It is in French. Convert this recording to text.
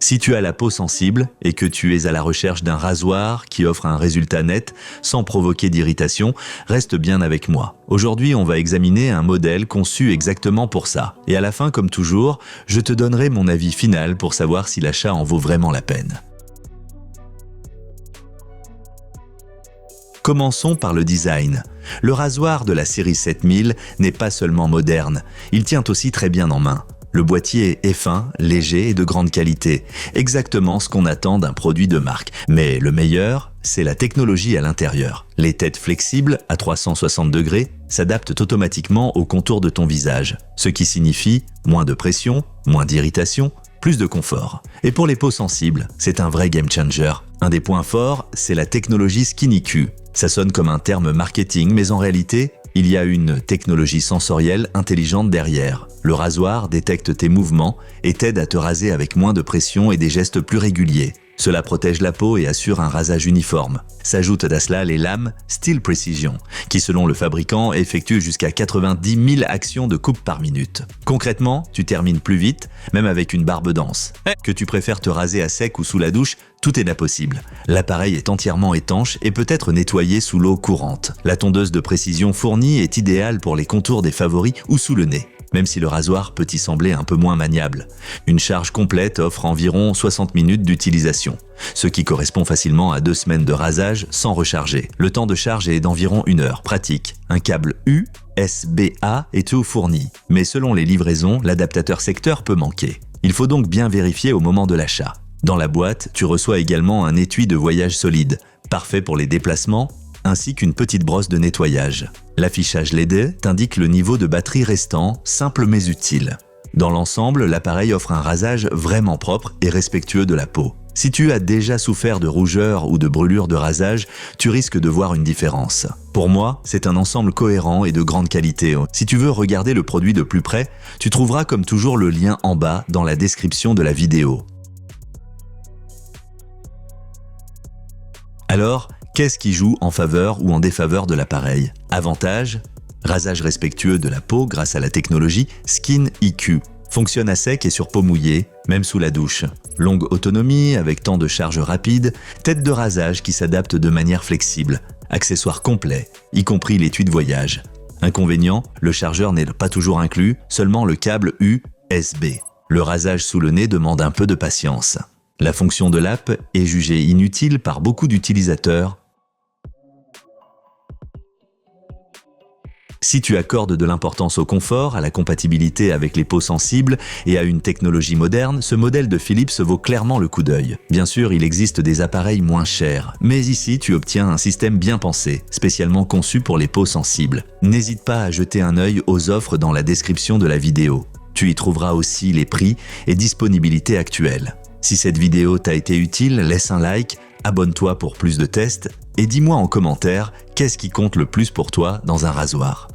Si tu as la peau sensible et que tu es à la recherche d'un rasoir qui offre un résultat net sans provoquer d'irritation, reste bien avec moi. Aujourd'hui, on va examiner un modèle conçu exactement pour ça. Et à la fin, comme toujours, je te donnerai mon avis final pour savoir si l'achat en vaut vraiment la peine. Commençons par le design. Le rasoir de la série 7000 n'est pas seulement moderne, il tient aussi très bien en main. Le boîtier est fin, léger et de grande qualité, exactement ce qu'on attend d'un produit de marque. Mais le meilleur, c'est la technologie à l'intérieur. Les têtes flexibles, à 360 degrés, s'adaptent automatiquement au contour de ton visage, ce qui signifie moins de pression, moins d'irritation, plus de confort. Et pour les peaux sensibles, c'est un vrai game changer. Un des points forts, c'est la technologie Skin IQ. Ça sonne comme un terme marketing, mais en réalité, il y a une technologie sensorielle intelligente derrière. Le rasoir détecte tes mouvements et t'aide à te raser avec moins de pression et des gestes plus réguliers. Cela protège la peau et assure un rasage uniforme. S'ajoutent à cela les lames Steel Precision, qui selon le fabricant effectuent jusqu'à 90 000 actions de coupe par minute. Concrètement, tu termines plus vite, même avec une barbe dense. Que tu préfères te raser à sec ou sous la douche, tout est là possible. L'appareil est entièrement étanche et peut être nettoyé sous l'eau courante. La tondeuse de précision fournie est idéale pour les contours des favoris ou sous le nez, même si le rasoir peut y sembler un peu moins maniable. Une charge complète offre environ 60 minutes d'utilisation, ce qui correspond facilement à 2 semaines de rasage sans recharger. Le temps de charge est d'environ 1 heure, pratique. Un câble USB-A est tout fourni, mais selon les livraisons, l'adaptateur secteur peut manquer. Il faut donc bien vérifier au moment de l'achat. Dans la boîte, tu reçois également un étui de voyage solide, parfait pour les déplacements, ainsi qu'une petite brosse de nettoyage. L'affichage LED t'indique le niveau de batterie restant, simple mais utile. Dans l'ensemble, l'appareil offre un rasage vraiment propre et respectueux de la peau. Si tu as déjà souffert de rougeur ou de brûlure de rasage, tu risques de voir une différence. Pour moi, c'est un ensemble cohérent et de grande qualité. Si tu veux regarder le produit de plus près, tu trouveras comme toujours le lien en bas dans la description de la vidéo. Alors, qu'est-ce qui joue en faveur ou en défaveur de l'appareil? Avantage, rasage respectueux de la peau grâce à la technologie Skin IQ. Fonctionne à sec et sur peau mouillée, même sous la douche. Longue autonomie avec temps de charge rapide, tête de rasage qui s'adapte de manière flexible. Accessoires complets, y compris l'étui de voyage. Inconvénient, le chargeur n'est pas toujours inclus, seulement le câble USB. Le rasage sous le nez demande un peu de patience. La fonction de l'app est jugée inutile par beaucoup d'utilisateurs. Si tu accordes de l'importance au confort, à la compatibilité avec les peaux sensibles et à une technologie moderne, ce modèle de Philips vaut clairement le coup d'œil. Bien sûr, il existe des appareils moins chers, mais ici tu obtiens un système bien pensé, spécialement conçu pour les peaux sensibles. N'hésite pas à jeter un œil aux offres dans la description de la vidéo. Tu y trouveras aussi les prix et disponibilités actuelles. Si cette vidéo t'a été utile, laisse un like, abonne-toi pour plus de tests et dis-moi en commentaire qu'est-ce qui compte le plus pour toi dans un rasoir.